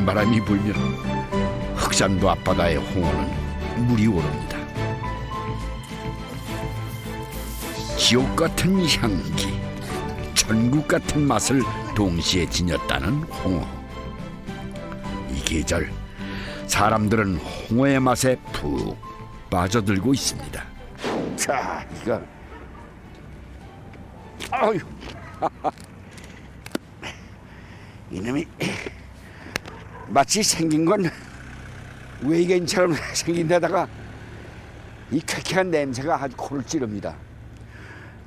찬바람이 불며 흑산도 앞바다의 홍어는 물이 오릅니다. 지옥 같은 향기, 천국 같은 맛을 동시에 지녔다는 홍어. 이 계절 사람들은 홍어의 맛에 푹 빠져들고 있습니다. 자, 이거 아유, 이놈이 마치 생긴 건 외계인처럼 생긴 데다가 이 쾌쾌한 냄새가 아주 코를 찌릅니다.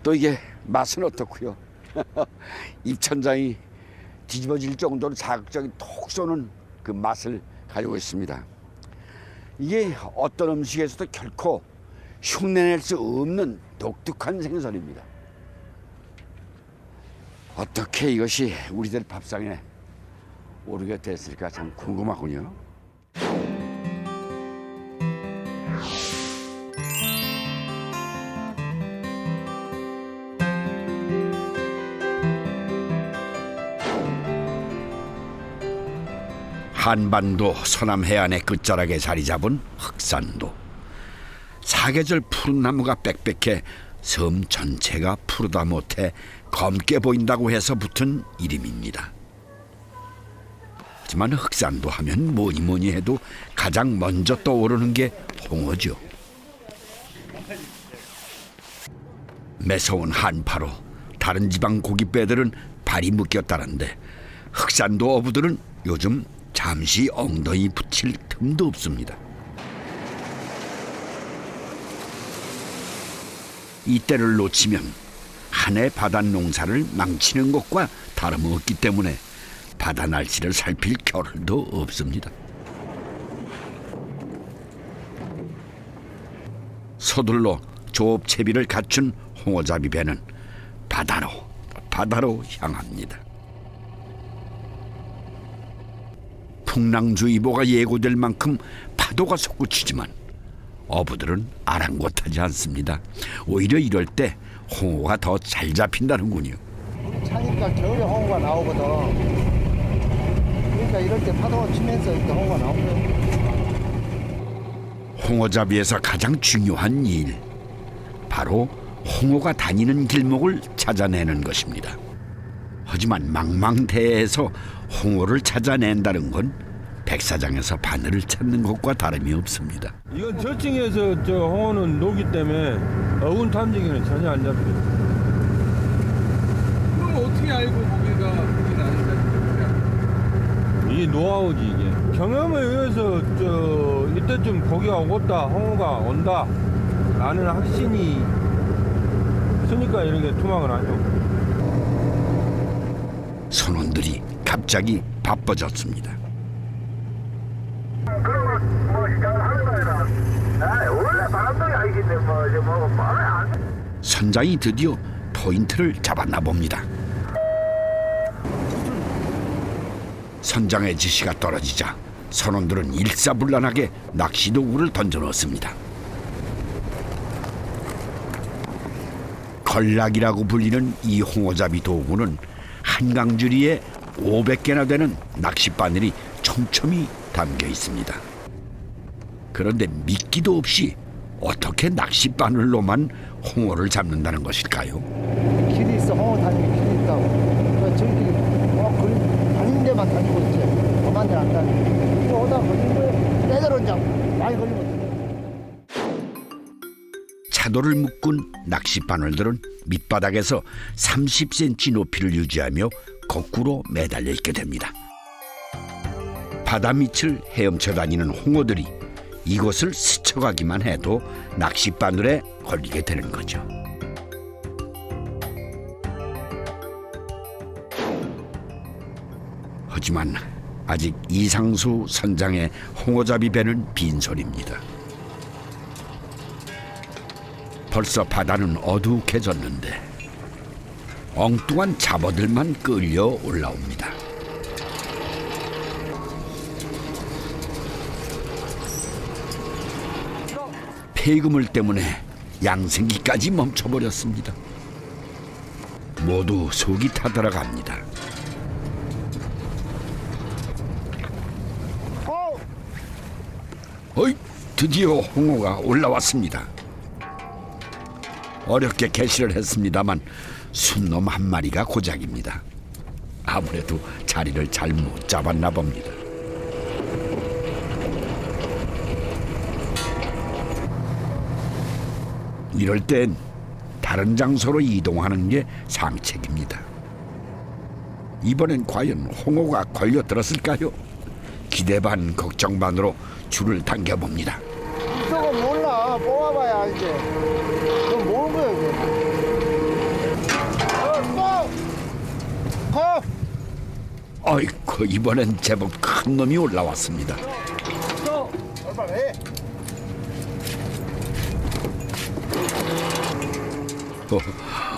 또 이게 맛은 어떻고요? 입천장이 뒤집어질 정도로 자극적인 톡 쏘는 그 맛을 가지고 있습니다. 이게 어떤 음식에서도 결코 흉내낼 수 없는 독특한 생선입니다. 어떻게 이것이 우리들 밥상에 오르게 됐을까 참 궁금하군요. 한반도 서남 해안의 끝자락에 자리 잡은 흑산도. 사계절 푸른 나무가 빽빽해 섬 전체가 푸르다 못해 검게 보인다고 해서 붙은 이름입니다. 하지만 흑산도 하면 뭐니 해도 가장 먼저 떠오르는 게 홍어죠. 매서운 한파로 다른 지방 고깃배들은 발이 묶였다는데 흑산도 어부들은 요즘 잠시 엉덩이 붙일 틈도 없습니다. 이때를 놓치면 한 해 바다 농사를 망치는 것과 다름없기 때문에 바다 날씨를 살필 겨를도 없습니다. 서둘러 조업채비를 갖춘 홍어잡이 배는 바다로 향합니다. 풍랑주의보가 예고될 만큼 파도가 솟구치지만 어부들은 아랑곳하지 않습니다. 오히려 이럴 때 홍어가 더 잘 잡힌다는군요. 차니까 겨울에 홍어가 나오거든. 그러니까 이럴 때 파도가 치면서 이렇게 홍어가 나오는 거예요. 홍어잡이에서 가장 중요한 일, 바로 홍어가 다니는 길목을 찾아내는 것입니다. 하지만 망망대해에서 홍어를 찾아낸다는 건 백사장에서 바늘을 찾는 것과 다름이 없습니다. 이건 저층에서 홍어는 녹이 때문에 어군 탐지기는 전혀 안 잡혀요. 그럼 어떻게 알고 고기가 아니다? 이게 노하우지 이게. 경험에 의해서 이때쯤 고기가 오겠다, 홍어가 온다 라는 확신이 있으니까 이렇게 투망을 하죠. 선원들이 갑자기 바빠졌습니다. 선장이 드디어 포인트를 잡았나 봅니다. 선장의 지시가 떨어지자 선원들은 일사불란하게 낚시도구를 던져넣습니다. 걸락이라고 불리는 이 홍어잡이 도구는 한강줄이에 500개나 되는 낚싯바늘이 촘촘히 담겨 있습니다. 그런데 믿기도 없이 어떻게 낚싯바늘로만 홍어를 잡는다는 것일까요? 길이 있어. 홍어 다니는 길이 있다고. 그러니까 저희들이 거의 다니는 데만 다니고 있지. 그만 데 안 다니고. 이거 오다 걸린 거에 빼들어 이제 많이 걸리면 차도를 묶은 낚싯바늘들은 밑바닥에서 30cm 높이를 유지하며 거꾸로 매달려 있게 됩니다. 바다 밑을 헤엄쳐 다니는 홍어들이 이곳을 스쳐가기만 해도 낚싯바늘에 걸리게 되는 거죠. 하지만 아직 이상수 선장의 홍어잡이 배는 빈손입니다. 벌써 바다는 어둑해졌는데 엉뚱한 잡어들만 끌려 올라옵니다. 폐기물 때문에 양생기까지 멈춰버렸습니다. 모두 속이 타들어갑니다. 드디어 홍어가 올라왔습니다. 어렵게 개시를 했습니다만 순놈 한 마리가 고작입니다. 아무래도 자리를 잘못 잡았나 봅니다. 이럴 땐 다른 장소로 이동하는 게 상책입니다. 이번엔 과연 홍어가 걸려들었을까요? 기대 반 걱정 반으로 줄을 당겨봅니다. 저거 몰라. 뽑아봐야 알지. 너 모르는 거야 이거. 거! 어이쿠, 이번엔 제법 큰 놈이 올라왔습니다. 거! 빨리 해.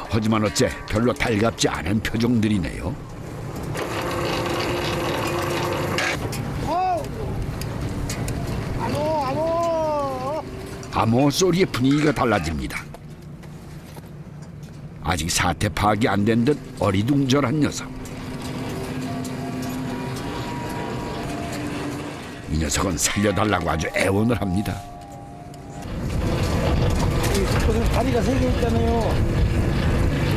하지만 어째 별로 달갑지 않은 표정들이네요. 암호 소리의 분위기가 달라집니다. 아직 사태 파악이 안 된 듯 어리둥절한 녀석. 이 녀석은 살려달라고 아주 애원을 합니다. 여기 다리가 3개 있잖아요.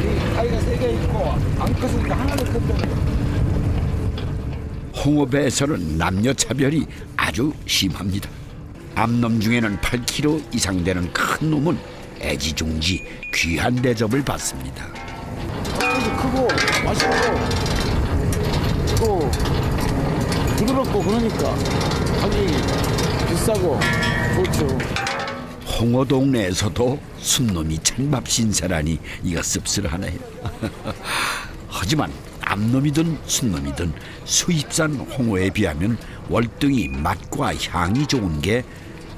이 다리가 3개 있고 안 컸으니까 하나를 컸잖아요. 홍어배에서는 남녀 차별이 아주 심합니다. 암놈 중에는 8kg 이상 되는 큰 놈은 애지중지 귀한 대접을 받습니다. 크고 맛있고 또 부드럽고 그러니까 가격이 비싸고 좋죠. 홍어 동네에서도 순놈이 찬밥 신세라니 이가 씁쓸하네요. 하지만 암놈이든 순놈이든 수입산 홍어에 비하면 월등히 맛과 향이 좋은 게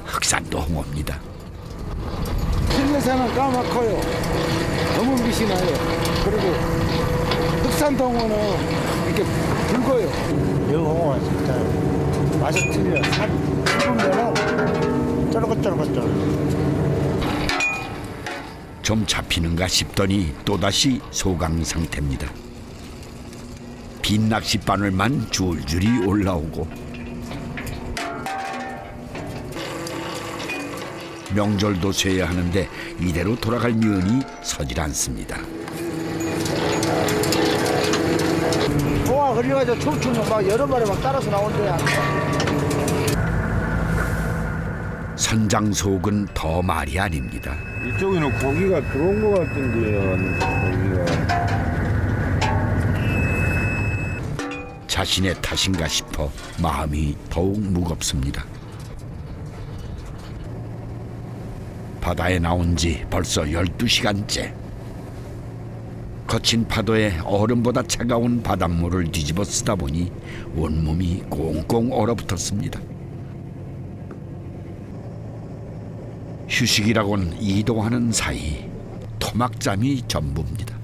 흑산도 홍어입니다. 신내산은 까맣고요. 너무 빛이 나요. 그리고 흑산동어는 이렇게 붉어요. 이 홍어가 진짜 맛이 틀려. 씹으면 쫄깃쫄깃쫄깃. 좀 잡히는가 싶더니 또다시 소강 상태입니다. 빈 낚싯바늘만 줄줄이 올라오고 명절도 쇠야 하는데 이대로 돌아갈 면이 서질 않습니다. 홍어가 걸려가지고 춤추면 막 여러 마리 막 따라서 나온대요. 선장속은 더 말이 아닙니다. 이쪽에는 고기가 들어온 것 같은데요. 고기가. 자신의 탓인가 싶어 마음이 더욱 무겁습니다. 바다에 나온 지 벌써 12시간째. 거친 파도에 얼음보다 차가운 바닷물을 뒤집어 쓰다 보니 온몸이 꽁꽁 얼어붙었습니다. 휴식이라곤 이동하는 사이 토막잠이 전부입니다.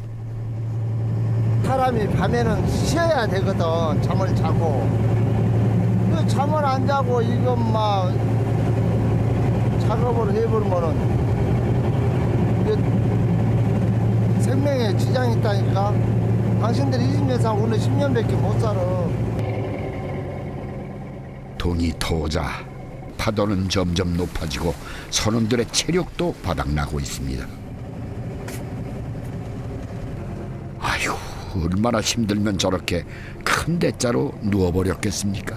사람이 밤에는 쉬어야 되거든. 잠을 자고. 그 잠을 안 자고 이것 막 작업을 해버리면은 이게 생명에 지장이 있다니까. 당신들 20년 살고 오늘 10년밖에 못 살아. 동이 터오자 파도는 점점 높아지고 선원들의 체력도 바닥나고 있습니다. 아휴, 얼마나 힘들면 저렇게 큰 대자로 누워버렸겠습니까?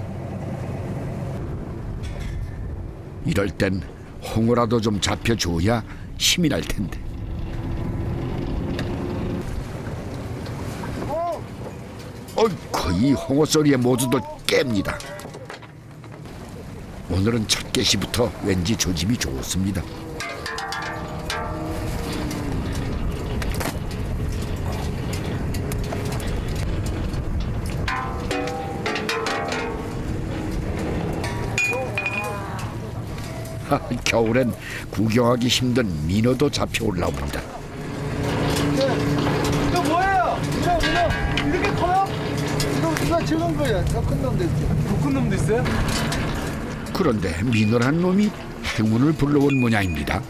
이럴 땐 홍어라도 좀 잡혀줘야 힘이 날 텐데. 어이구, 이 홍어 소리에 모두들 깹니다. 오늘은 첫 개시부터 왠지 조짐이 좋습니다. 겨울엔 구경하기 힘든 민어도 잡혀 올라옵니다. 이거 뭐예요? 이거 이렇게 커요? 이거 적은 거예요. 더 큰 놈도 있죠. 더 큰 놈도 있어요? 그런데 민어란 놈이 행운을 불러온 모양입니다.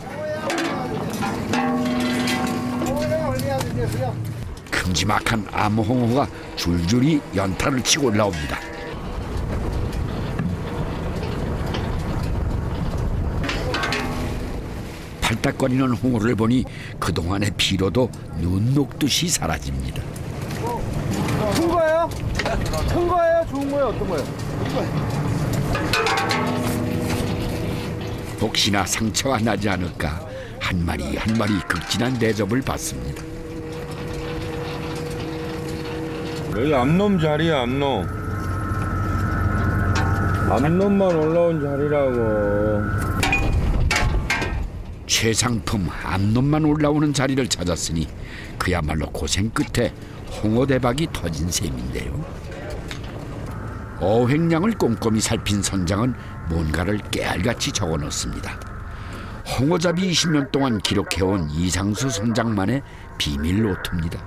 큼지막한 암호홍어가 줄줄이 연타를 치고 올라옵니다. 뚝딱거리는 홍어를 보니 그동안의 피로도 눈 녹듯이 사라집니다. 큰 거예요? 큰 거예요? 좋은 거예요? 어떤 거예요? 혹시나 상처가 나지 않을까 한 마리 한 마리 극진한 대접을 받습니다. 여기 암놈 자리야, 암놈. 암놈만 올라온 자리라고. 최상품 암놈만 올라오는 자리를 찾았으니 그야말로 고생 끝에 홍어 대박이 터진 셈인데요. 어획량을 꼼꼼히 살핀 선장은 뭔가를 깨알같이 적어놓습니다. 홍어잡이 20년 동안 기록해온 이상수 선장만의 비밀 노트입니다.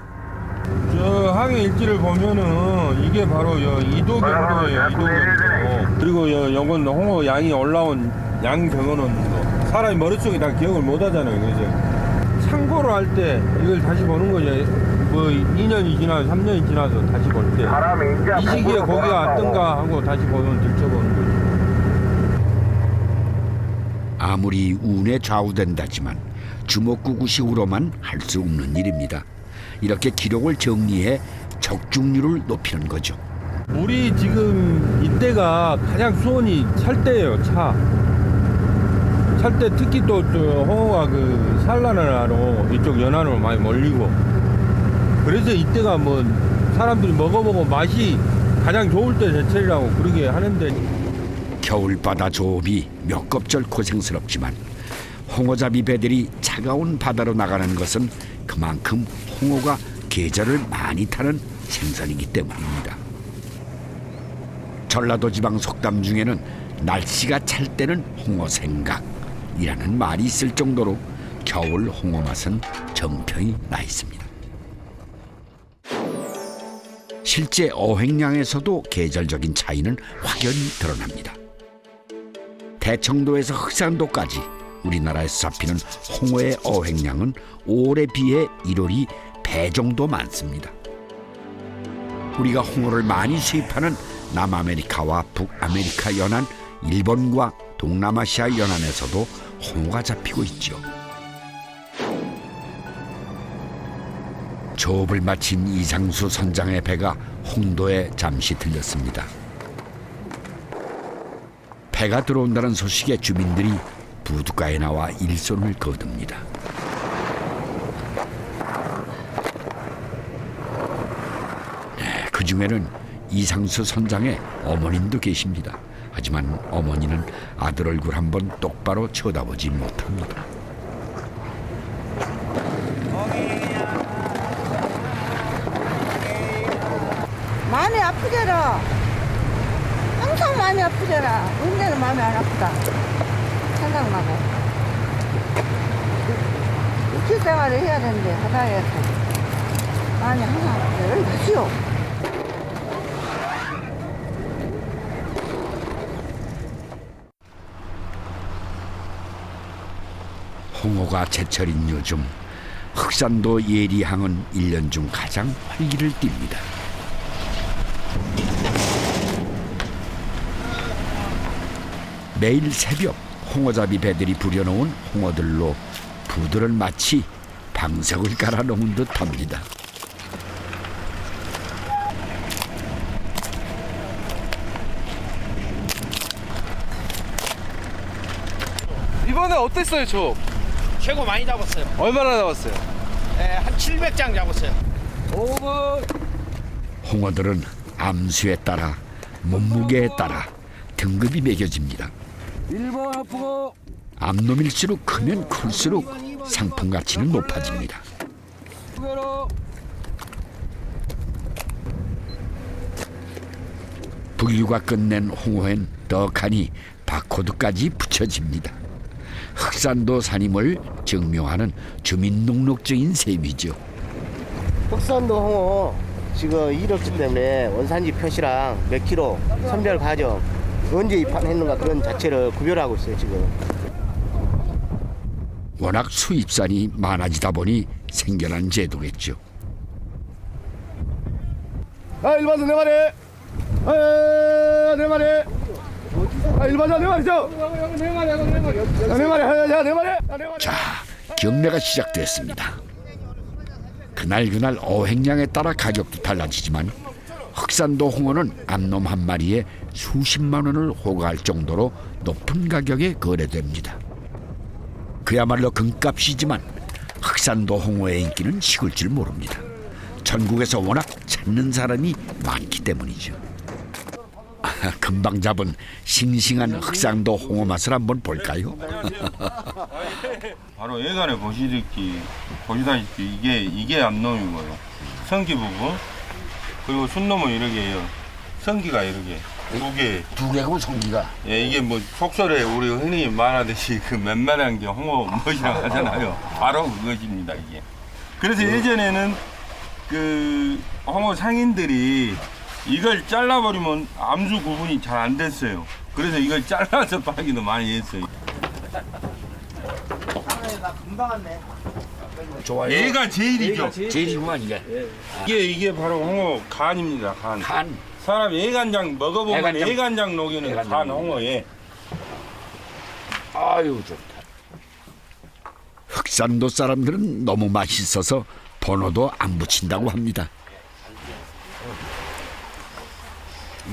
저 항해 일지를 보면은 이게 바로 이도 경로예요. 이도 경로. 그리고 요건 홍어 양이 올라온 양 경우는 사람이 머릿속에 다 기억을 못 하잖아요. 그죠? 참고로 할 때 이걸 다시 보는 거죠. 뭐 2년이 지나서 3년이 지나서 다시 볼 때 이 시기에 고기가 왔던가 하고 다시 보면 들춰보는 거죠. 아무리 운에 좌우된다지만 주먹구구식으로만 할 수 없는 일입니다. 이렇게 기록을 정리해 적중률을 높이는 거죠. 우리 지금 이때가 가장 수온이 찰 때예요. 찰 때 특히 또 홍어가 그 산란하러 이쪽 연안으로 많이 몰리고 그래서 이때가 뭐 사람들이 먹어보고 맛이 가장 좋을 때 제철이라고 그러게 하는데 겨울바다 조업이 몇 겁절 고생스럽지만 홍어잡이 배들이 차가운 바다로 나가는 것은 그만큼 홍어가 계절을 많이 타는 생선이기 때문입니다. 전라도 지방 속담 중에는 날씨가 찰 때는 홍어 생각이라는 말이 있을 정도로 겨울 홍어 맛은 정평이 나 있습니다. 실제 어획량에서도 계절적인 차이는 확연히 드러납니다. 대청도에서 흑산도까지 우리나라에서 잡히는 홍어의 어획량은 5월에 비해 1월이 배 정도 많습니다. 우리가 홍어를 많이 수입하는 남아메리카와 북아메리카 연안, 일본과 동남아시아 연안에서도 홍어가 잡히고 있죠. 조업을 마친 이상수 선장의 배가 홍도에 잠시 들렸습니다. 배가 들어온다는 소식에 주민들이 부둣가에 나와 일손을 거둡니다. 네, 그 중에는 이상수 선장의 어머님도 계십니다. 하지만 어머니는 아들 얼굴 한번 똑바로 쳐다보지 못합니다. 많이 아프더라. 항상 많이 아프더라. 언제는 마음이 안 아프다. 생각나고. 육지 생활을 해야 되는데 바다에서 많이 항상 아프더라. 여기 가시오. 홍어가 제철인 요즘 흑산도 예리항은 1년 중 가장 활기를 띱니다. 매일 새벽 홍어잡이 배들이 부려놓은 홍어들로 부들을 마치 방석을 깔아놓은 듯합니다. 이번에 어땠어요, 저? 최고 많이 잡았어요. 얼마나 잡았어요? 한 700장 잡았어요. 홍어들은 암수에 따라 몸무게에 따라 등급이 매겨집니다. 1번 아프고 암놈일수록 크면 클수록 상품 가치는 높아집니다. 부류가 끝낸 홍어엔 떡하니 바코드까지 붙여집니다. 흑산도 산임을 증명하는 주민등록증인 셈이죠. 흑산도 홍어 지금 이력증 때문에 원산지 표시랑 몇 킬로, 선별 과정, 언제 입항했는가 그런 자체를 구별하고 있어요 지금. 워낙 수입산이 많아지다 보니 생겨난 제도겠죠. 아, 1번도 네 마리. 아, 네 마리. 아, 1번도 네 마리죠. 네 마리. 네 마리. 네 마리. 네 마리. 자, 경매가 시작됐습니다. 그날 어획량에 따라 가격도 달라지지만 흑산도 홍어는 암놈 한 마리에 수십만 원을 호가할 정도로 높은 가격에 거래됩니다. 그야말로 금값이지만 흑산도 홍어의 인기는 식을 줄 모릅니다. 전국에서 워낙 찾는 사람이 많기 때문이죠. 금방 잡은 싱싱한 흑산도 홍어 맛을 한번 볼까요? 바로 예간에 보시다시피 이게 암놈인 거예요. 성기 부분 그리고 순놈은 이렇게요. 성기가 이렇게 두 개고 성기가. 예, 이게 뭐 속설에 우리 흔히 말하듯이 그 맨만한 게 홍어 멋이라고 하잖아요. 바로 그것입니다 이게. 그래서 예전에는 그 홍어 상인들이 이걸 잘라버리면 암수 구분이 잘 안 됐어요. 그래서 이걸 잘라서 팔기도 많이 했어요. 금방 왔네. 좋아요. 얘가 제일이죠. 제일이구만 이게. 이게 바로 홍어 간입니다. 간. 사람 예간장 먹어보면 예간장 녹이는 간 홍어에. 아유 좋다. 흑산도 사람들은 너무 맛있어서 번호도 안 붙인다고 합니다.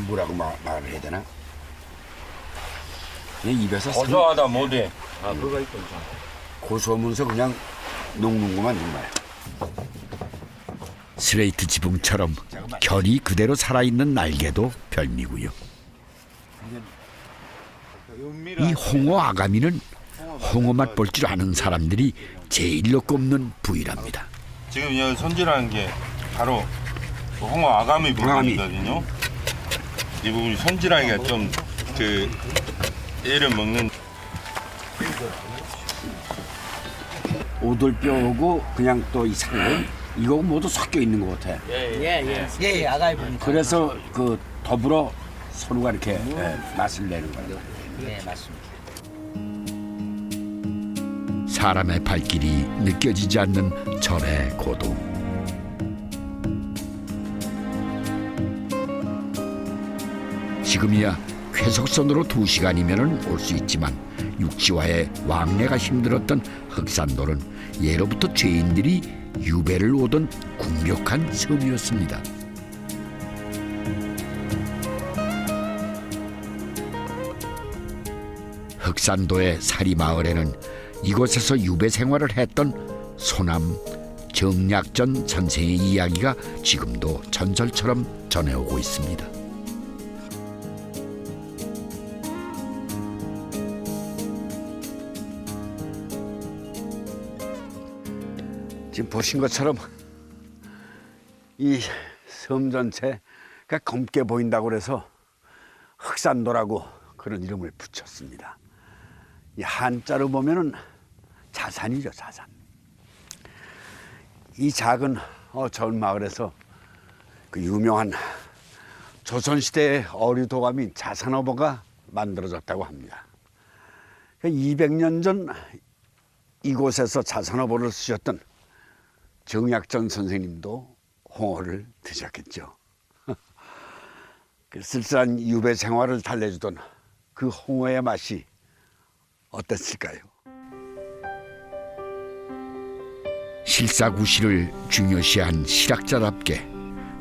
뭐라고 말을 해야 되나? 그냥 입에서 고소하다 못해. 고소하면서 그냥 녹는구만 정말. 스레이트 지붕처럼 결이 그대로 살아있는 날개도 별미고요. 이 홍어 아가미는 홍어 맛 볼 줄 아는 사람들이 제일로 꼽는 부위랍니다. 지금 여기 손질하는 게 바로 그 홍어 아가미 부분이거든요. 이 부분이 손질하기가 좀 그 얘를 먹는 오돌뼈하고 그냥 또 이 상은 이거 모두 섞여 있는 것 같아. 예, 아가이 분이. 그래서 그 더불어 서로가 이렇게 맛을 내는 거예요. 네, 맞습니다. 사람의 발길이 느껴지지 않는 절의 고도. 지금이야 쾌속선으로 2시간이면 올 수 있지만 육지와의 왕래가 힘들었던 흑산도는 예로부터 죄인들이 유배를 오던 궁벽한 섬이었습니다. 흑산도의 사리마을에는 이곳에서 유배 생활을 했던 소남 정약전 선생의 이야기가 지금도 전설처럼 전해오고 있습니다. 지금 보신 것처럼 이 섬 전체가 검게 보인다고 그래서 흑산도라고 그런 이름을 붙였습니다. 이 한자로 보면은 자산이죠, 자산. 이 작은 전 마을에서 그 유명한 조선시대의 어류도감인 자산어보가 만들어졌다고 합니다. 200년 전 이곳에서 자산어보를 쓰셨던 정약전 선생님도 홍어를 드셨겠죠. 그 쓸쓸한 유배 생활을 달래주던 그 홍어의 맛이 어땠을까요? 실사구시를 중요시한 실학자답게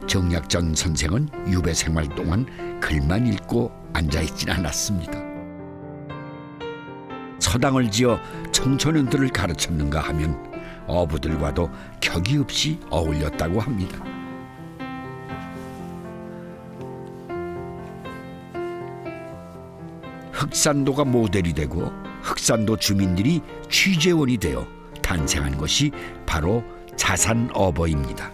정약전 선생은 유배 생활 동안 글만 읽고 앉아있진 않았습니다. 서당을 지어 청소년들을 가르쳤는가 하면 어부들과도 격이 없이 어울렸다고 합니다. 흑산도가 모델이 되고 흑산도 주민들이 취재원이 되어 탄생한 것이 바로 자산어버입니다.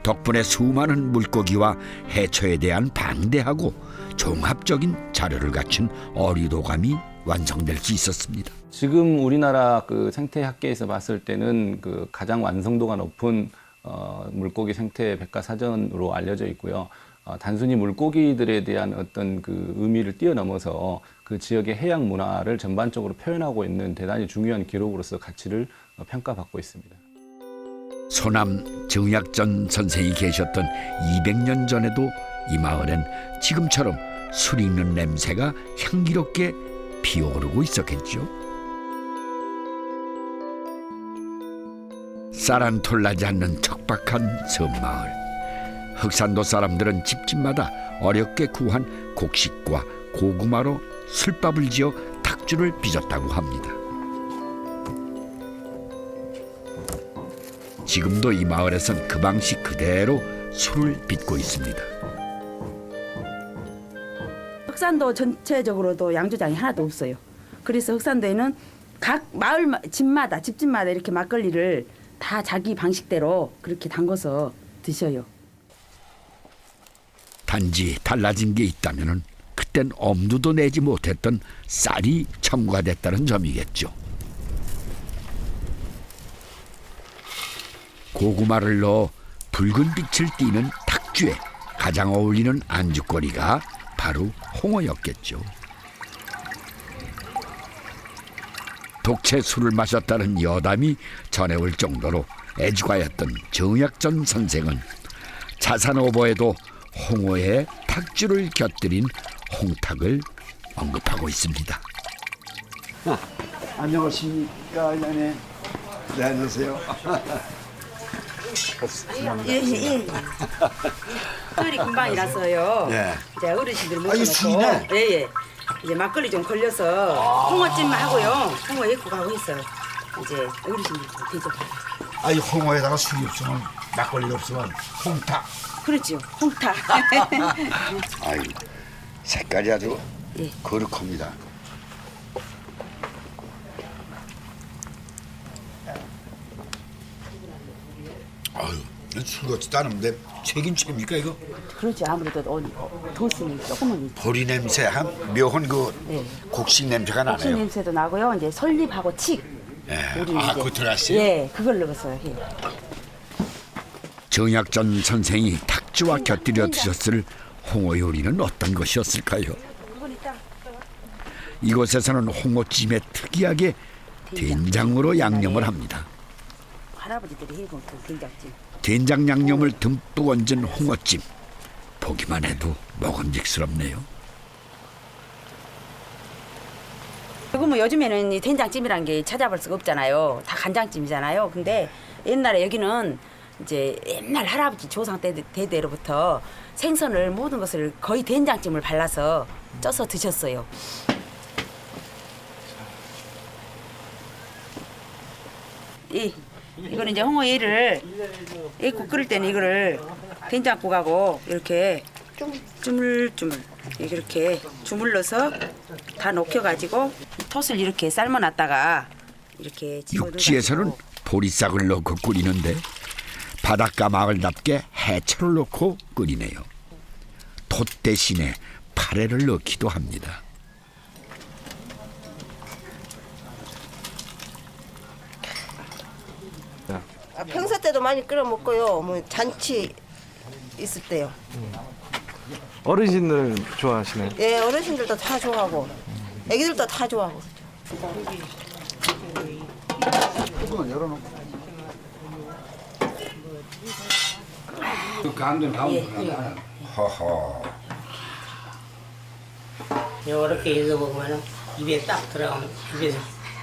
덕분에 수많은 물고기와 해초에 대한 방대하고 종합적인 자료를 갖춘 어류도감이 완성될 수 있었습니다. 지금 우리나라 그 생태 학계에서 봤을 때는 그 가장 완성도가 높은 물고기 생태 백과사전으로 알려져 있고요. 단순히 물고기들에 대한 어떤 그 의미를 뛰어넘어서 그 지역의 해양 문화를 전반적으로 표현하고 있는 대단히 중요한 기록으로서 가치를 평가받고 있습니다. 소남 정약전 선생이 계셨던 200년 전에도 이 마을엔 지금처럼 술 익는 냄새가 향기롭게 피어오르고 있었겠죠. 쌀 한 톨 나지 않는 척박한 섬마을. 흑산도 사람들은 집집마다 어렵게 구한 곡식과 고구마로 술밥을 지어 탁주를 빚었다고 합니다. 지금도 이 마을에선 그 방식 그대로 술을 빚고 있습니다. 흑산도 전체적으로도 양조장이 하나도 없어요. 그래서 흑산도에는 각 마을 집집마다 이렇게 막걸리를 다 자기 방식대로 그렇게 담궈서 드셔요. 단지 달라진 게 있다면은 그땐 엄두도 내지 못했던 쌀이 첨가됐다는 점이겠죠. 고구마를 넣어 붉은 빛을 띠는 탁주에 가장 어울리는 안주거리가 바로 홍어였겠죠. 독채 술을 마셨다는 여담이 전해올 정도로 애주가였던 정약전 선생은 자산오보에도 홍어에 탁주를 곁들인 홍탁을 언급하고 있습니다. 안녕하십니까, 네, 안녕하세요. 예. 술이 금방이라서요. 예. 이제 어르신들 이거 모셔놓고 술이네? 예. 이제 막걸리 좀 걸려서 홍어찜 하고요. 홍어 예국 하고 있어요. 이제 어르신들 대접하고. 이 홍어에다가 술이 없으면 막걸리가 없으면 홍탁. 그렇죠. 홍탁. 아유, 색깔이 아주 예. 거룩합니다. 아유, 술 같지도 않은데 책임집니까 이거? 그렇죠. 아무래도 도수는 조금은 보리 냄새, 한 묘한 그 네. 곡식 냄새가 고추 나네요. 냄새도 나고요. 이제 설립하고 칡. 예. 우리 아, 이제- 그거 들어갔어요? 예, 그걸 넣었어요. 예. 정약전 선생이 탁주와 곁들여 드셨을 홍어 요리는 어떤 것이었을까요? 이곳에서는 홍어찜에 특이하게 된장으로 양념을 합니다. 할아버지들이 해본 그 된장찜. 된장 양념을 듬뿍 얹은 홍어찜. 보기만 해도 먹음직스럽네요. 그리고 뭐 요즘에는 이 된장찜이란 게 찾아볼 수가 없잖아요. 다 간장찜이잖아요. 근데 옛날에 여기는 이제 옛날 할아버지 조상 대대로부터 생선을 모든 것을 거의 된장찜을 발라서 쪄서 드셨어요. 이거는 이제 홍어 얘를 애국 끓일 때는 이거를 된장국하고 이렇게 주물주물 이렇게 주물러서 다 녹여가지고 톳을 이렇게 삶아놨다가 이렇게 육지에서는 보리싹을 넣고 끓이는데 바닷가 마을답게 해초를 넣고 끓이네요. 톳 대신에 파래를 넣기도 합니다. 평소 때도 많이 끓여 먹고요. 뭐 잔치 있을 때요. 어르신들 좋아하시나요? 예, 어르신들도 다 좋아하고, 애기들도 다 좋아하고. 허허. 이렇게 읽어보면 입에 딱 들어가면 입에서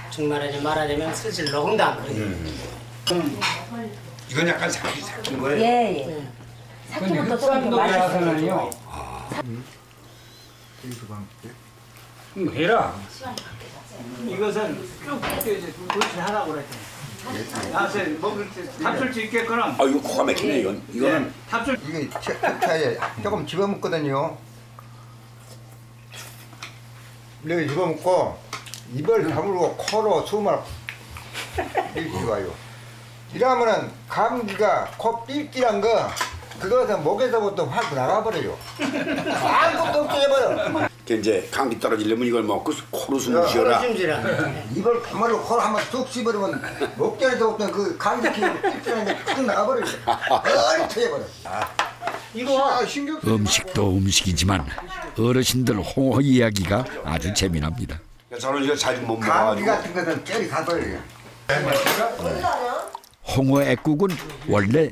정말하지 말하자면 슬슬 녹음도 안 그래요. 이건 약간 삭힌 거예요? 예. 삭히부터 또 마셔서는요. 해라. 이것은 쭉 그렇게 하라고 그랬죠. 나서 먹을 때 탑출 수 있게끔. 아, 이거 코가 막히네 이건. 이거는 탑출. 이게 차에 조금 집어먹거든요. 이렇게 집어먹고 입을 다물고 코로 숨을 이렇게 와요. 이러면은 감기가 코 삘삘한 거 그것은 목에서부터 확 나가버려요. 아무것도 없어져버려. 이제 감기 떨어지려면 이걸 먹고 코로 숨을 쉬어라. 입을 다물고 코로 한번 쑥 씹어버리면 목전에서부터 그 감기 기운이 삘삘한 게 탁 나가버려요. 얼리 터져버려. 이거 음식도 음식이지만 어르신들 홍어 이야기가 아주 재미납니다. 저는 이거 잘 못 감기 같은 것은 젤이 가버려요. 홍어 애국은 원래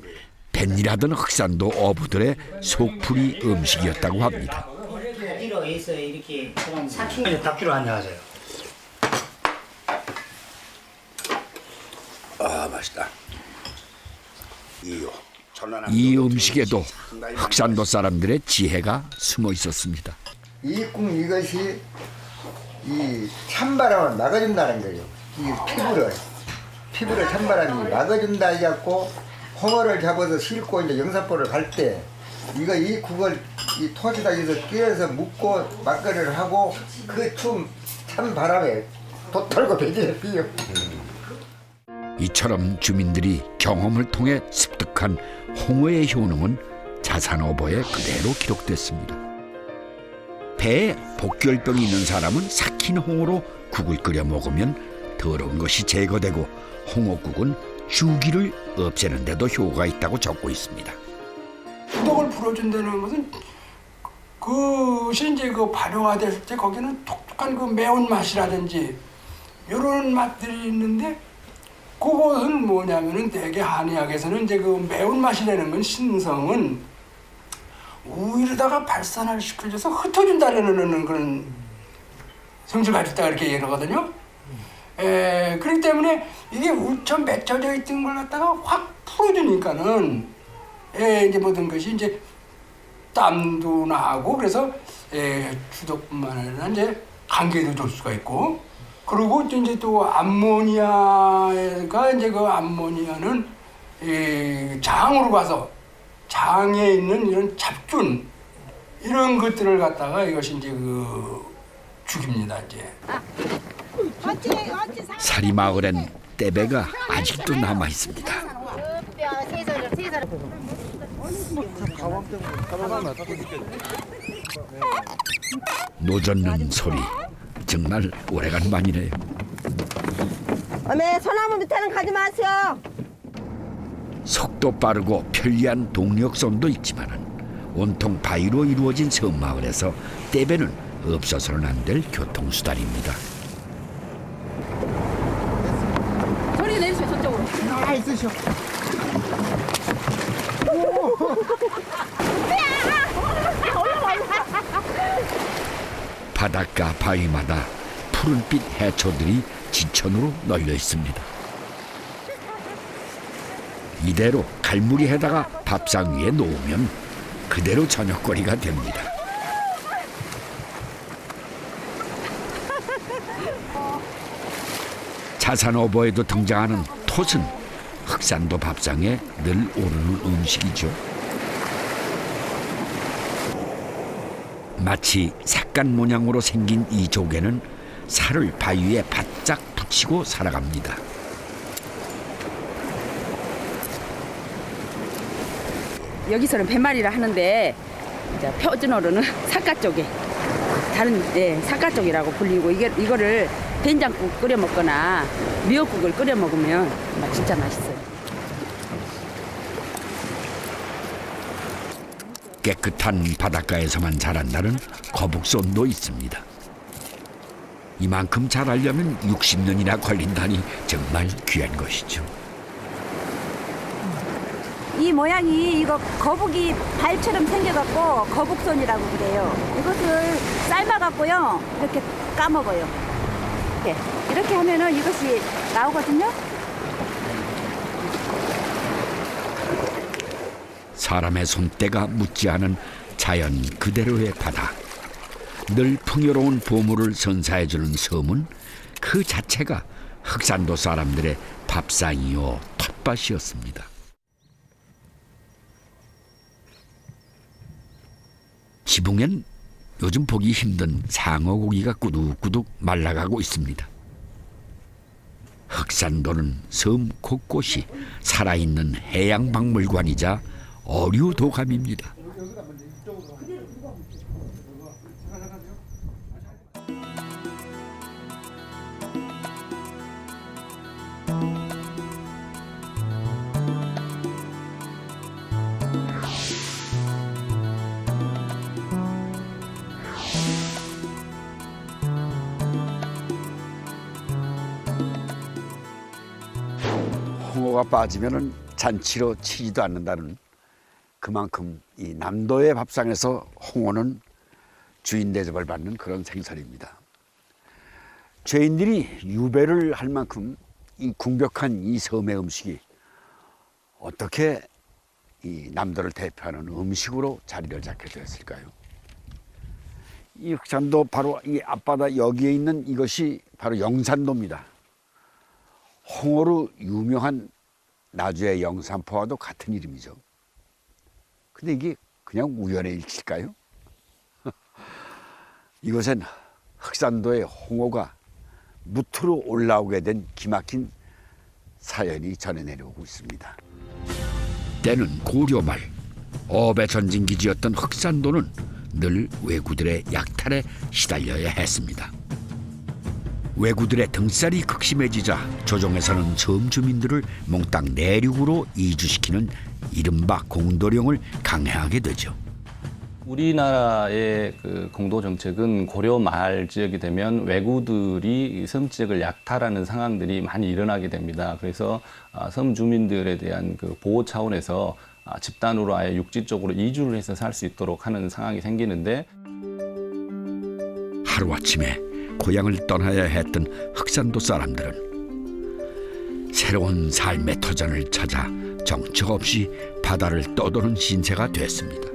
뱃일하던 흑산도 어부들의 속풀이 음식이었다고 합니다. 가지로 해서 이렇게 삭힌 거 탑주로 안녕하세요. 아, 맛있다. 이 음식에도 흑산도 사람들의 지혜가 숨어 있었습니다. 이 국 이것이 이 찬바람을 막아준다는 거예요. 이 피부를 찬바람이 막아준다 해갖고 홍어를 잡아서 싣고 이제 영산포를 갈 때 이 국을 이 토지다에서 끼워서 묶고 막걸리를 하고 그 추운 찬바람에 돋털고 베개에 비요. 이처럼 주민들이 경험을 통해 습득한 홍어의 효능은 자산어보에 그대로 기록됐습니다. 배에 복결병이 있는 사람은 삭힌 홍어로 국을 끓여 먹으면 더러운 것이 제거되고 홍어국은 주기를 없애는 데도 효과가 있다고 적고 있습니다. 구독을 풀어준다는 것은 그것이 이제 그 발효화됐을 때 거기는 독특한 그 매운맛이라든지 이런 맛들이 있는데 그것은 뭐냐면은 대개 한의학에서는 이제 그 매운맛이라는 건 신성은 우유에다가 발산을 시켜줘서 흩어진다는 그런 성질을 가지고 있다 이렇게 얘기하거든요. 그렇기 때문에 이게 울쳐 맺혀져 있던 걸 갖다가 확 풀어주니까는 이제 모든 것이 이제 땀도 나고 그래서 주독뿐만 아니라 이제 감기에도 좋을 수가 있고 그리고 이제 또 암모니아가 이제 그 암모니아는 장으로 가서 장에 있는 이런 잡균 이런 것들을 갖다가 이것이 이제 그 죽입니다 이제. 사리마을엔 떼배가 아직도 남아 있습니다. 노젓는 소리 정말 오래간만이네요. 어메 소나무 밑에는 가지 마세요. 속도 빠르고 편리한 동력선도 있지만 온통 바위로 이루어진 섬마을에서 떼배는 없어서는 안 될 교통수단입니다. 소리 내주세요 저쪽으로. 아 있으셔. 바닷가 바위마다 푸른빛 해초들이 지천으로 널려 있습니다. 이대로 갈무리에다가 밥상 위에 놓으면 그대로 저녁거리가 됩니다. 자산어보에도 등장하는 톳은 흑산도 밥상에 늘 오르는 음식이죠. 마치 색간 모양으로 생긴 이 조개는 살을 바위에 바짝 붙이고 살아갑니다. 여기서는 배말이라 하는데 이제 표준어로는 삿갓조개, 다른 삿갓조개라고 불리고 이거를 된장국 끓여 먹거나 미역국을 끓여 먹으면 진짜 맛있어요. 깨끗한 바닷가에서만 자란다는 거북손도 있습니다. 이만큼 자라려면 60년이나 걸린다니 정말 귀한 것이죠. 이 모양이 이거 거북이 발처럼 생겨갖고 거북손이라고 그래요. 이것을 삶아갖고요 이렇게 까먹어요. 이렇게 하면은 이것이 나오거든요. 사람의 손때가 묻지 않은 자연 그대로의 바다. 늘 풍요로운 보물을 선사해주는 섬은 그 자체가 흑산도 사람들의 밥상이요 텃밭이었습니다. 지붕엔 요즘 보기 힘든 상어고기가 꾸둑꾸둑 말라가고 있습니다. 흑산도는 섬 곳곳이 살아있는 해양박물관이자 어류도감입니다. 홍어가 빠지면은 잔치로 치지도 않는다는 그만큼 이 남도의 밥상에서 홍어는 주인 대접을 받는 그런 생선입니다. 죄인들이 유배를 할 만큼 이 궁벽한 이 섬의 음식이 어떻게 이 남도를 대표하는 음식으로 자리를 잡게 되었을까요? 이 흑산도 바로 이 앞바다 여기에 있는 이것이 바로 영산도입니다. 홍어로 유명한 나주의 영산포와도 같은 이름이죠. 근데 이게 그냥 우연의 일치일까요? 이곳엔 흑산도의 홍어가 무트로 올라오게 된 기막힌 사연이 전해 내려오고 있습니다. 때는 고려말 어업의 전진기지였던 흑산도는 늘 왜구들의 약탈에 시달려야 했습니다. 왜구들의 등살이 극심해지자 조정에서는 섬 주민들을 몽땅 내륙으로 이주시키는 이른바 공도령을 강행하게 되죠. 우리나라의 그 공도 정책은 고려 말 지역이 되면 왜구들이 섬 지역을 약탈하는 상황들이 많이 일어나게 됩니다. 그래서 섬 주민들에 대한 그 보호 차원에서 집단으로 아예 육지 쪽으로 이주를 해서 살 수 있도록 하는 상황이 생기는데 하루아침에 고향을 떠나야 했던 흑산도 사람들은 새로운 삶의 터전을 찾아 정처 없이 바다를 떠도는 신세가 됐습니다.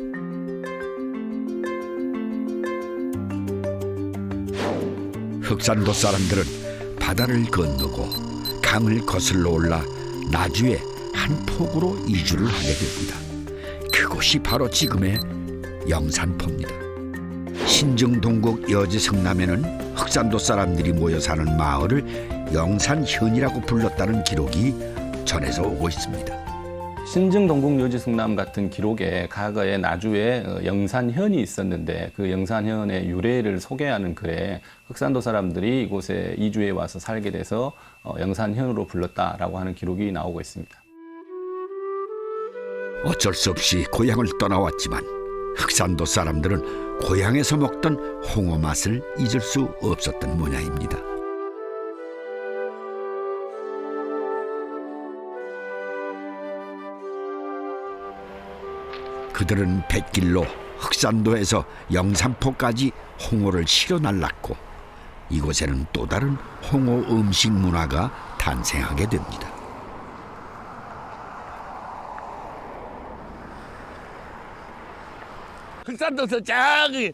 흑산도 사람들은 바다를 건너고 강을 거슬러 올라 나주의 한 폭으로 이주를 하게 됩니다. 그곳이 바로 지금의 영산포입니다. 신정동국 여지 성남에는 흑산도 사람들이 모여 사는 마을을 영산현이라고 불렀다는 기록이 전해져 오고 있습니다. 신증 동국 요지 성남 같은 기록에 과거에 나주에 영산현이 있었는데 그 영산현의 유래를 소개하는 글에 흑산도 사람들이 이곳에 이주해 와서 살게 돼서 영산현으로 불렀다라고 하는 기록이 나오고 있습니다. 어쩔 수 없이 고향을 떠나왔지만 흑산도 사람들은 고향에서 먹던 홍어 맛을 잊을 수 없었던 모양입니다. 그들은 뱃길로 흑산도에서 영산포까지 홍어를 실어 날랐고 이곳에는 또 다른 홍어 음식 문화가 탄생하게 됩니다. 흑산도에서 저기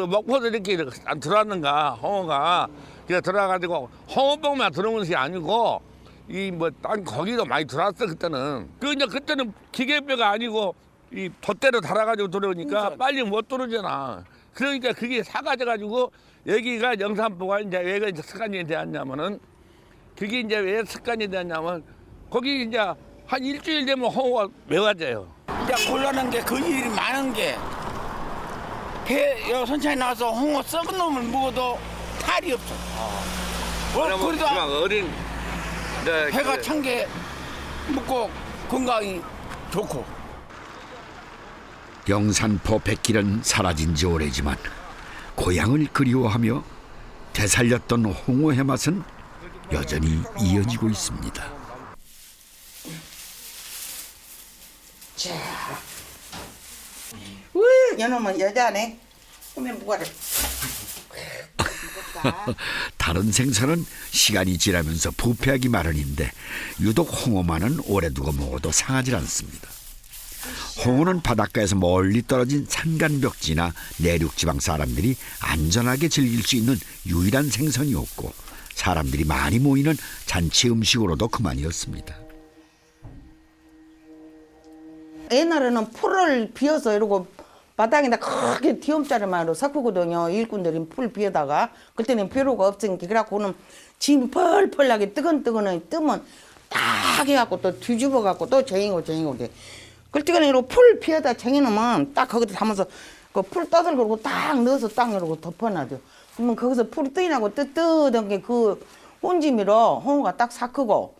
목포도 이렇게 들어왔는가 홍어가 그래서 들어와가지고 홍어봉만 들어온 것이 아니고 이 뭐 딴 거기도 많이 들어왔어 그때는. 그 이제 그때는 기계뼈가 아니고 이 돛대로 달아가지고 들어오니까 빨리 못 들어오잖아. 그러니까 그게 사가져가지고 여기가 영산포가 이제 왜 습관이 되었냐면은 그게 이제 왜 습관이 되었냐면 거기 이제 한 일주일 되면 홍어가 매워져요. 이제 곤란한 게 그 일이 많은 게 배 선창에 나와서 홍어 썩은 놈을 먹어도 탈이 없어. 그래도 어린 배가 찬 게 먹고 건강이 좋고. 영산포 뱃길은 사라진 지 오래지만 고향을 그리워하며 되살렸던 홍어의 맛은 여전히 이어지고 있습니다. 자, 이놈은 여자네. 그러면 뭐가 돼? 다른 생선은 시간이 지나면서 부패하기 마련인데 유독 홍어만은 오래 두고 먹어도 상하지 않습니다. 홍어는 바닷가에서 멀리 떨어진 산간벽지나 내륙지방 사람들이 안전하게 즐길 수 있는 유일한 생선이었고 사람들이 많이 모이는 잔치 음식으로도 그만이었습니다. 옛날에는 풀을 비워서 이러고 바닥에다 크게 뒤엄자리만으로 섞거든요. 일꾼들이 풀 비에다가 그때는 벼루가 없으니까 그래갖고는 짐 펄펄 나게 뜨끈뜨끈하게 뜨면 딱 해갖고 또 뒤집어 갖고 또 쟁이고 돼. 그때는 이러고 풀 비에다 쟁이놓으면 딱 거기다 담아서 그 풀 떠들고 딱 넣어서 딱 이러고 덮어놔줘. 그러면 거기서 풀이 뜨이나고 뜨뜻한 게 그 혼짐이로 홍어가 딱 삭히고.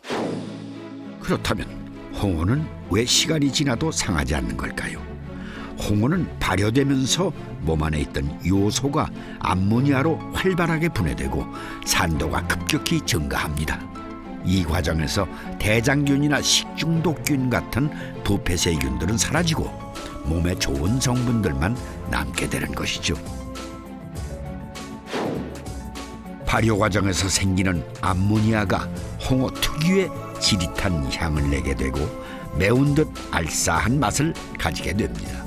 그렇다면 홍어는 왜 시간이 지나도 상하지 않는 걸까요? 홍어는 발효되면서 몸 안에 있던 요소가 암모니아로 활발하게 분해되고 산도가 급격히 증가합니다. 이 과정에서 대장균이나 식중독균 같은 부패세균들은 사라지고 몸에 좋은 성분들만 남게 되는 것이죠. 발효 과정에서 생기는 암모니아가 홍어 특유의 지릿한 향을 내게 되고 매운 듯 알싸한 맛을 가지게 됩니다.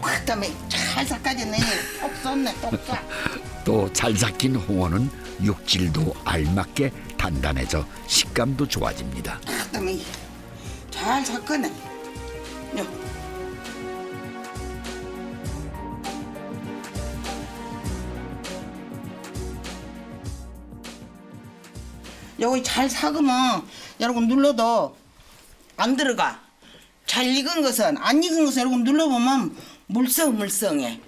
그다음에 잘 삭아졌네. 똑 썼네, 똑 써. 또 잘 삭힌 홍어는 육질도 알맞게 단단해져 식감도 좋아집니다. 그다음에 잘 삭거네. 여기 잘 삭으면 여러분 눌러도 안 들어가. 잘 익은 것은 안 익은 것은 여러분 눌러보면 물성물성해.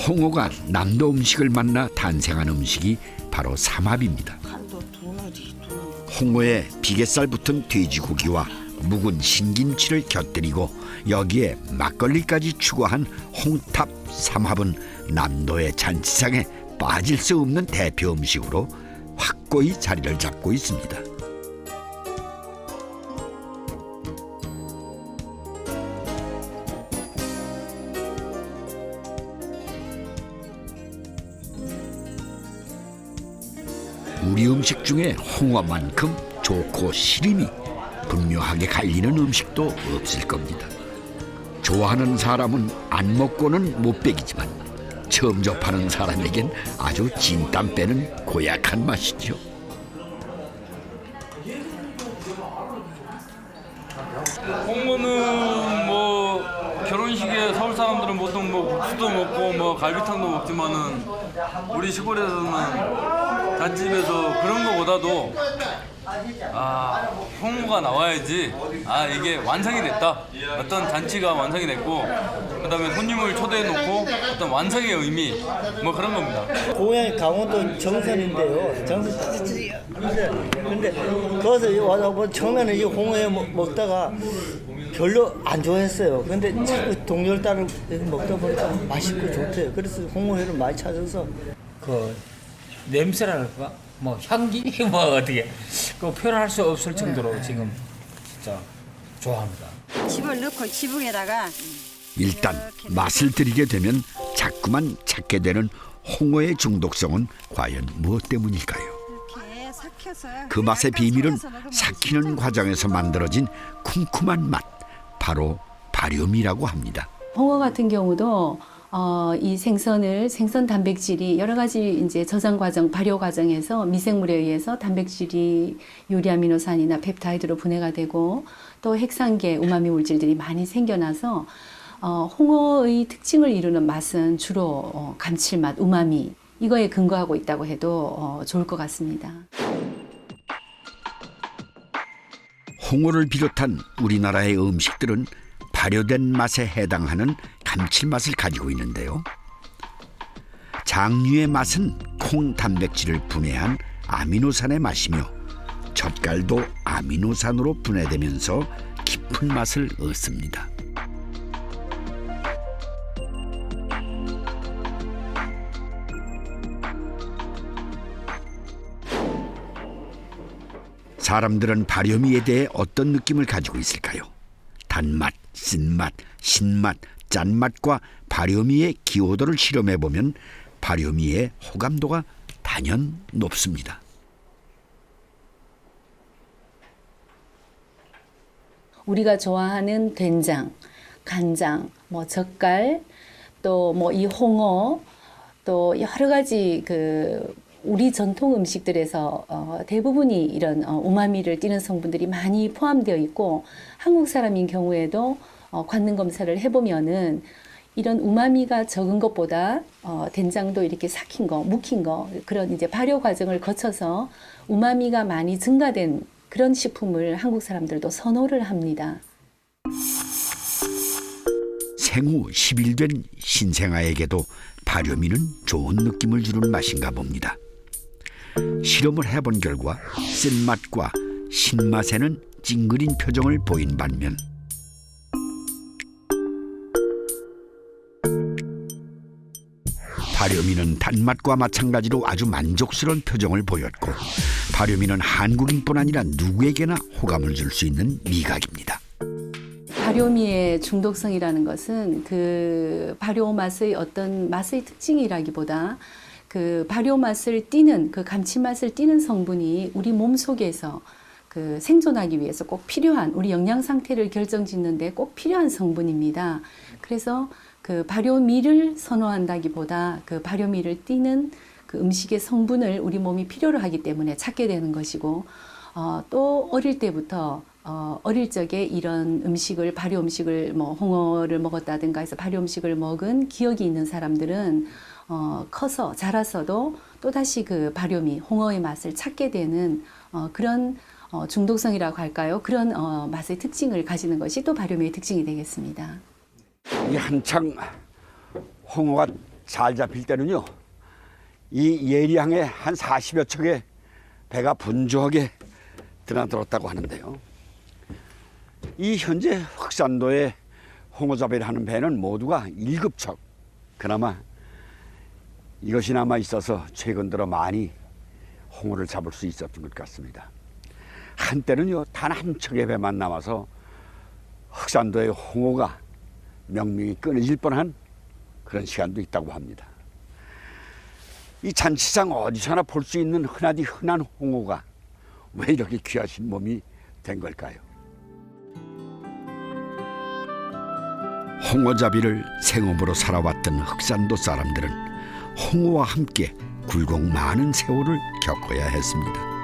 홍어가 남도 음식을 만나 탄생한 음식이 바로 삼합입니다. 간도 두너지. 홍어에 비계살 붙은 돼지고기와 묵은 신김치를 곁들이고 여기에 막걸리까지 추가한 홍탑 삼합은 남도의 잔치상에 빠질 수 없는 대표 음식으로 확고히 자리를 잡고 있습니다. 우리 음식 중에 홍어만큼 좋고 시름이 분명하게 갈리는 음식도 없을 겁니다. 좋아하는 사람은 안 먹고는 못 배기지만 처음 접하는 사람에겐 아주 진땀 빼는 고약한 맛이죠. 홍어는 뭐 결혼식에 서울 사람들은 보통 뭐 국수도 먹고 뭐 갈비탕도 먹지만은 우리 시골에서는 잔집에서 그런 거보다도 홍어가 나와야지 이게 완성이 됐다. 어떤 잔치가 완성이 됐고 그다음에 손님을 초대해 놓고 어떤 완성의 의미 뭐 그런 겁니다. 고향이 강원도 정선인데요. 근데 거기서 와서 처음에는 이 홍어 먹다가 별로 안 좋아했어요. 근데 자꾸 동료를 따라 먹다 보니까 맛있고 좋대요. 그래서 홍어회를 많이 찾아서 그 냄새랄까? 뭐 향기? 뭐 어떻게 그 표현할 수 없을 정도로 지금 진짜 좋아합니다. 집을 넣고 지붕에다가 일단 맛을 들이게 되면 자꾸만 찾게 되는 홍어의 중독성은 과연 무엇 때문일까요? 이렇게 삭혀서 그 맛의 비밀은 삭히는 과정에서 만들어진 쿰쿰한 맛, 바로 발효미라고 합니다. 홍어 같은 경우도 이 생선 단백질이 여러 가지 이제 저장 과정, 발효 과정에서 미생물에 의해서 단백질이 유리아미노산이나 펩타이드로 분해가 되고 또 핵산계 우마미 물질들이 많이 생겨나서 홍어의 특징을 이루는 맛은 주로 감칠맛, 우마미 이거에 근거하고 있다고 해도 좋을 것 같습니다. 홍어를 비롯한 우리나라의 음식들은 발효된 맛에 해당하는 감칠맛을 가지고 있는데요. 장류의 맛은 콩 단백질을 분해한 아미노산의 맛이며 젓갈도 아미노산으로 분해되면서 깊은 맛을 얻습니다. 사람들은 발효미에 대해 어떤 느낌을 가지고 있을까요? 단맛, 쓴맛, 신맛, 짠맛과 발효미의 기호도를 실험해보면 발효미의 호감도가 단연 높습니다. 우리가 좋아하는 된장, 간장, 뭐 젓갈, 또 뭐 이 홍어, 또 여러 가지 우리 전통 음식들에서 대부분이 이런 우마미를 띠는 성분들이 많이 포함되어 있고 한국 사람인 경우에도 관능 검사를 해보면은 이런 우마미가 적은 것보다 된장도 이렇게 삭힌 거, 묵힌 거 그런 이제 발효 과정을 거쳐서 우마미가 많이 증가된 그런 식품을 한국 사람들도 선호를 합니다. 생후 10일 된 신생아에게도 발효미는 좋은 느낌을 주는 맛인가 봅니다. 실험을 해본 결과 쓴맛과 신맛에는 찡그린 표정을 보인 반면 발효미는 단맛과 마찬가지로 아주 만족스러운 표정을 보였고 발효미는 한국인뿐 아니라 누구에게나 호감을 줄 수 있는 미각입니다. 발효미의 중독성이라는 것은 그 발효 맛의 어떤 맛의 특징이라기보다 그 발효 맛을 띠는 그 감칠맛을 띠는 성분이 우리 몸 속에서 그 생존하기 위해서 꼭 필요한 우리 영양 상태를 결정짓는데 꼭 필요한 성분입니다. 그래서 그 발효미를 선호한다기보다 그 발효미를 띠는 그 음식의 성분을 우리 몸이 필요로 하기 때문에 찾게 되는 것이고 또 어릴 때부터 어릴 적에 이런 음식을 발효 음식을 뭐 홍어를 먹었다든가 해서 발효 음식을 먹은 기억이 있는 사람들은 커서 자라서도 또다시 그 발효미 홍어의 맛을 찾게 되는 그런 중독성이라고 할까요? 그런 맛의 특징을 가지는 것이 또 발효미의 특징이 되겠습니다. 이 한창 홍어가 잘 잡힐 때는요, 이 예리항에 한 40여 척의 배가 분주하게 드나들었다고 하는데요. 이 현재 흑산도에 홍어잡이를 하는 배는 모두가 7척. 그나마 이것이 남아 있어서 최근 들어 많이 홍어를 잡을 수 있었던 것 같습니다. 한때는요, 단 한 척의 배만 남아서 흑산도의 홍어가 명명이 끊어질 뻔한 그런 시간도 있다고 합니다. 이 잔치상 어디서나 볼 수 있는 흔하디 흔한 홍어가 왜 이렇게 귀하신 몸이 된 걸까요? 홍어잡이를 생업으로 살아왔던 흑산도 사람들은 홍어와 함께 굴곡 많은 세월을 겪어야 했습니다.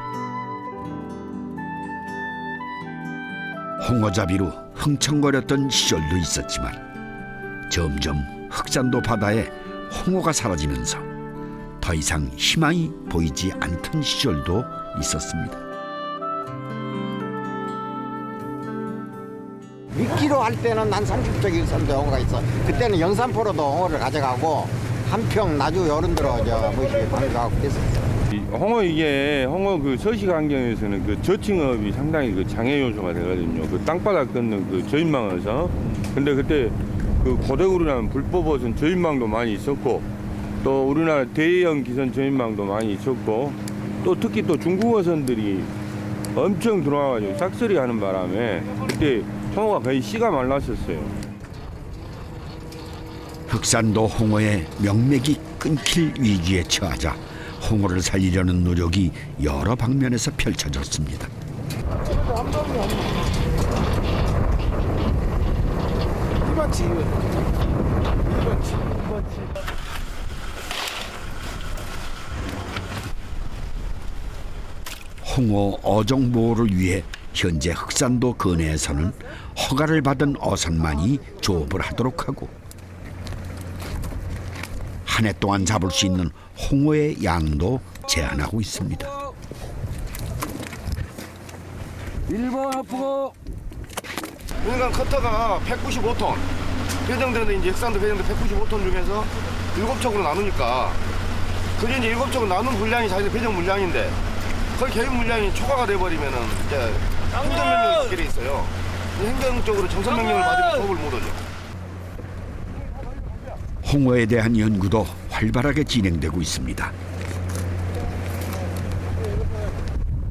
홍어잡이로 흥청거렸던 시절도 있었지만 점점 흑산도 바다에 홍어가 사라지면서 더 이상 희망이 보이지 않던 시절도 있었습니다. 미끼로 할 때는 한 30척 일선도 홍어가 있어. 그때는 영산포로도 홍어를 가져가고 한평 나주 요런 데로 방류하고 그랬었어. 홍어 그 서식 환경에서는 그 저층업이 상당히 그 장애 요소가 되거든요. 그 땅바닥 걷는 그 저인망에서. 근데 그때 그 고대구리라는 불법어선 저인망도 많이 있었고, 또 우리나라 대형 기선 저인망도 많이 있었고, 또 특히 또 중국 어선들이 엄청 들어와가지고 싹쓸이 하는 바람에 그때 홍어가 거의 씨가 말랐었어요. 흑산도 홍어의 명맥이 끊길 위기에 처하자 홍어를 살리려는 노력이 여러 방면에서 펼쳐졌습니다. 홍어 어종 보호를 위해 현재 흑산도 근해에서는 허가를 받은 어선만이 조업을 하도록 하고 한 해 동안 잡을 수 있는 홍어의 양도 제한하고 있습니다. 1번 앞으로. 그러니까 커터가 195톤. 배정되는 이제 흑산도 배정된 195톤 중에서 7척으로 나누니까 그게 이제 7척으로 나눈 분량이 자기들 배정 물량인데 거의 개인 물량이 초과가 돼버리면은 이제 행정명령이 돼 있어요. 행정적으로 정선명령을 받으면 조업을 못 하죠. 홍어에 대한 연구도 활발하게 진행되고 있습니다.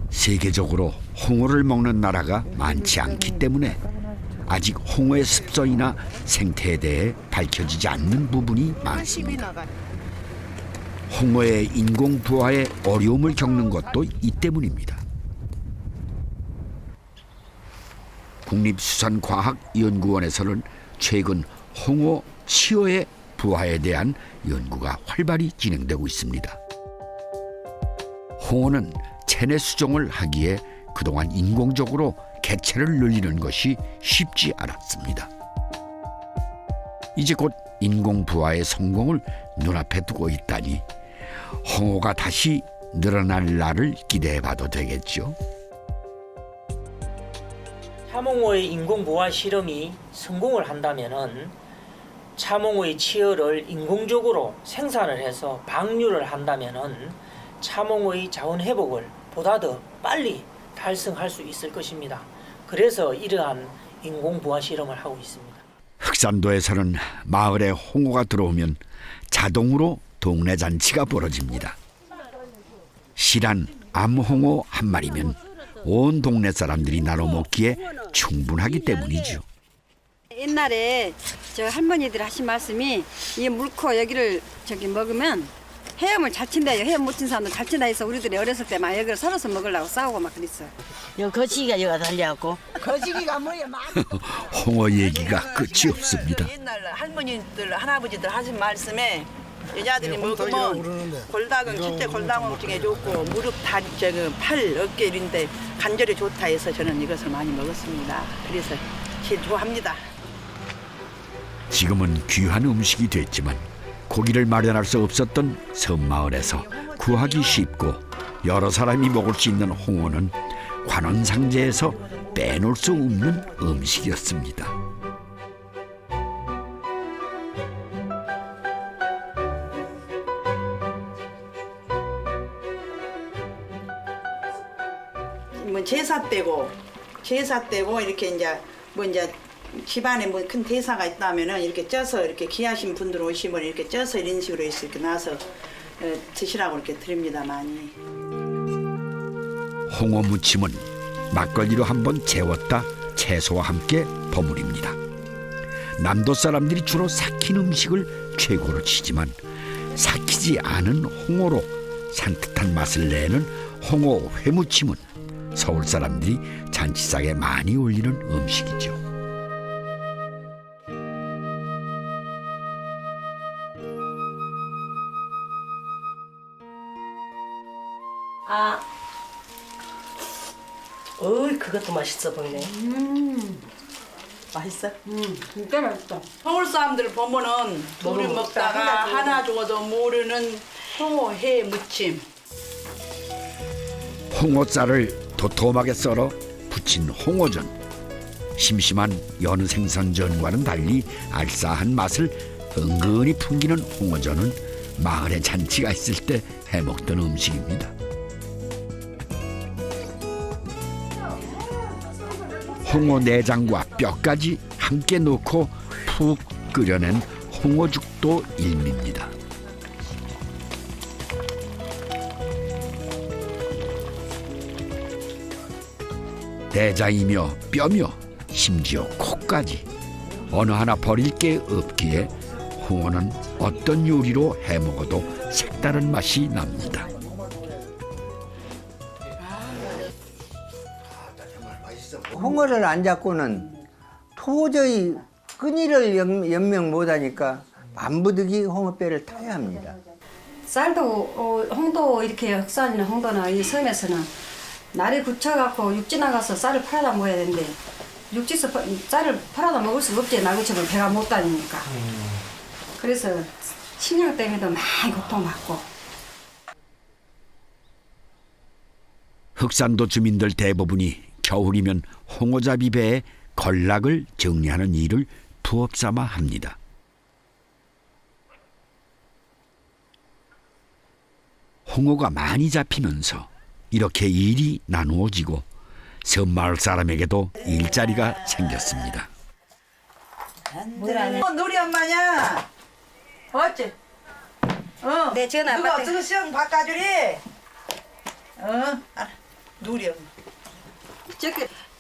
세계적으로 홍어를 먹는 나라가 많지 않기 때문에 아직 홍어의 습성이나 생태에 대해 밝혀지지 않는 부분이 많습니다. 홍어의 인공 부화에 어려움을 겪는 것도 이 때문입니다. 국립수산과학연구원에서는 최근 홍어 치어의 부화에 대한 연구가 활발히 진행되고 있습니다. 홍어는 체내 수정을 하기에 그동안 인공적으로 개체를 늘리는 것이 쉽지 않았습니다. 이제 곧 인공 부화의 성공을 눈앞에 두고 있다니 홍어가 다시 늘어날 날을 기대해봐도 되겠죠. 참홍어의 인공 부화 실험이 성공을 한다면은 참홍어의 치어를 인공적으로 생산을 해서 방류를 한다면은 참홍어의 자원 회복을 보다 더 빨리 달성할 수 있을 것입니다. 그래서 이러한 인공 부화 실험을 하고 있습니다. 흑산도에서는 마을에 홍어가 들어오면 자동으로 동네 잔치가 벌어집니다. 실한 암홍어 한 마리면 온 동네 사람들이 나눠 먹기에 충분하기 때문이죠. 옛날에 저 할머니들 하신 말씀이 이 물코 여기를 먹으면 헤엄을 잘 친대요. 헤엄 못 친 사람도 잘 친다 해서 우리들이 어렸을 때 막 여기를 썰어서 먹으려고 싸우고 막 그랬어요. 요 거시기가 여가 달려갖고. 거시기가 뭐야? 홍어 얘기가 끝이 없습니다. 옛날 할머니들 할아버지들 하신 말씀에 여자들이 먹으면 골다공 칠대 골다공증에 좋고 무릎 다리 저기 팔 어깨 이런데 관절에 좋다 해서 저는 이것을 많이 먹었습니다. 그래서 제일 좋아합니다. 지금은 귀한 음식이 됐지만 고기를 마련할 수 없었던 섬마을에서 구하기 쉽고 여러 사람이 먹을 수 있는 홍어는 관원상제에서 빼놓을 수 없는 음식이었습니다. 뭐 제사 때고 이렇게 이제 뭐 이제 집안에 뭐 큰 대사가 있다면은 이렇게 쪄서 이렇게 귀하신 분들 오시면 이렇게 쪄서 이런 식으로 해서 이렇게 놔서 드시라고 이렇게 드립니다 많이. 홍어 무침은 막걸리로 한번 재웠다 채소와 함께 버무립니다. 남도 사람들이 주로 삭힌 음식을 최고로 치지만 삭히지 않은 홍어로 산뜻한 맛을 내는 홍어 회무침은 서울 사람들이 잔치상에 많이 올리는 음식이죠. 그것도 맛있어 보이네. 맛있어? 진짜 맛있다. 서울 사람들 보면은 우리 먹다가 하나 죽어도 모르는 홍어 회 무침. 홍어쌀을 도톰하게 썰어 부친 홍어전. 심심한 여느 생선전과는 달리 알싸한 맛을 은근히 풍기는 홍어전은 마을에 잔치가 있을 때 해먹던 음식입니다. 홍어 내장과 뼈까지 함께 넣고 푹 끓여낸 홍어죽도 일미입니다. 내장이며 뼈며 심지어 코까지 어느 하나 버릴 게 없기에 홍어는 어떤 요리로 해먹어도 색다른 맛이 납니다. 홍어를 안 잡고는 도저히 끈이를 연명 못하니까 만부득이 홍어뼈를 타야 합니다. 쌀도 홍도 이렇게 흑산이나 홍도나 이 섬에서는 날이 굳혀갖고 육지 나가서 쌀을 팔아다 먹어야 되는데 육지에서 쌀을 팔아다 먹을 수가 없지. 날구처럼 배가 못 다니니까. 그래서 식량 때문에도 많이 고통받고. 흑산도 주민들 대부분이 겨울이면 홍어잡이 배에 걸락을 정리하는 일을 부업삼아 합니다. 홍어가 많이 잡히면서 이렇게 일이 나누어지고 섬마을 사람에게도 일자리가 생겼습니다. 누리 엄마냐? 어째? 네, 전화 안 받대. 그거 시험 바꿔주리. 누리 엄마.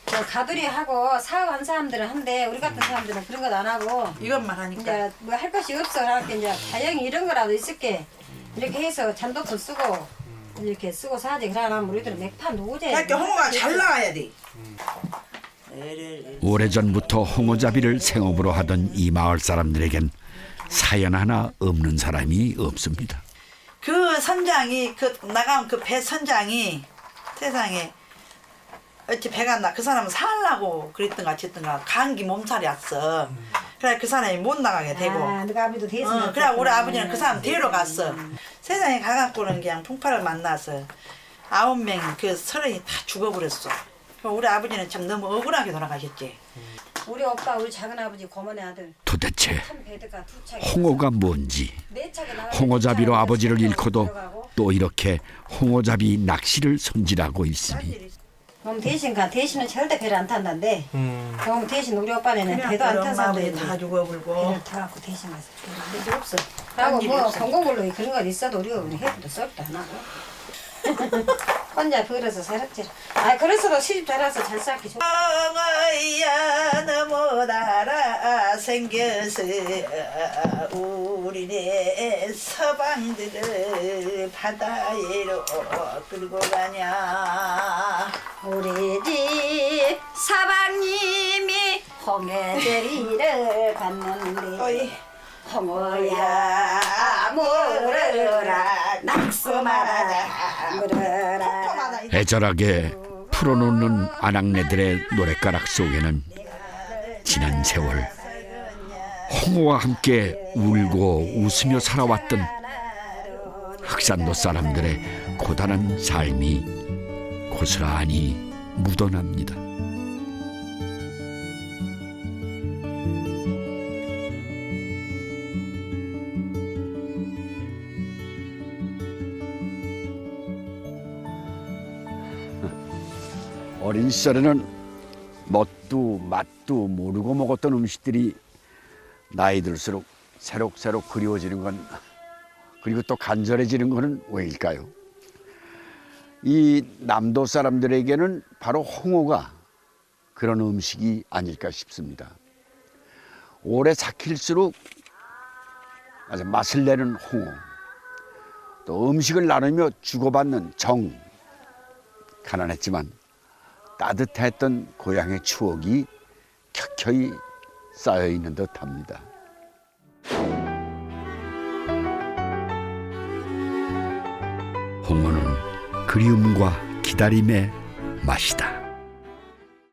저 가두리하고 사업한 사람들은 한데 우리 같은 사람들은 그런 것 안 하고 이것만 하니까 이제 뭐 할 것이 없어. 그러니까 이제 다행히 이런 거라도 있을게 이렇게 해서 잔도도 쓰고 이렇게 쓰고 사지. 그러면 우리들은 맥판 노제. 그러니까 홍어가 잘 나와야 돼. 오래전부터 홍어잡이를 생업으로 하던 이 마을 사람들에겐 사연 하나 없는 사람이 없습니다. 그 선장이 나가면 그 배 선장이 세상에 어찌 배가 나 그 사람은 살라고 그랬던가 어쨌든가 감기 몸살이 왔어. 그래 그 사람이 못 나가게 되고. 너가 아버지도 대신. 그래 우리 아버지는 그 사람 데리러 갔어. 세상에 가갖고는 그냥 풍파를 만나서 9명 그 30이 다 죽어버렸어. 우리 아버지는 참 너무 억울하게 돌아가셨지. 우리 오빠 우리 작은 아버지 고모네 아들. 도대체 홍어가 뭔지, 홍어잡이로 아버지를 잃고도 또 이렇게 홍어잡이 낚시를 손질하고 있으니 그럼 대신은 절대 배를 안 탄다는데 그럼 대신 우리 오빠네는 배도 안 탄 사람들이 다 죽어버리고 배를 타갖고 대신 가서 배도 없어. 하고 뭐 공공물로 그런 거 있어도 우리가 해도 썰도 안 하고 혼자 벌어서 살았지. 아 그래서도 시집 잘해서 잘 살기 좋아. 엉어야 너무 달아 생겨서 우리네 서방들을 바다에로 끌고 가냐. 우리 집 사방님이 홍해제리를 갔는데 홍어야 물어라 낙서마라 물어라. 애절하게 풀어놓는 아낙네들의 노랫가락 속에는 지난 세월 홍어와 함께 울고 웃으며 살아왔던 흑산도 사람들의 고단한 삶이 고스란히 묻어납니다. 어린 시절에는 멋도 맛도 모르고 먹었던 음식들이 나이 들수록 새록새록 그리워지는 건, 그리고 또 간절해지는 것은 왜일까요? 이 남도 사람들에게는 바로 홍어가 그런 음식이 아닐까 싶습니다. 오래 삭힐수록 아주 맛을 내는 홍어, 또 음식을 나누며 주고받는 정, 가난했지만 따뜻했던 고향의 추억이 켜켜이 쌓여있는 듯합니다. 홍어는 그리움과 기다림의 맛이다.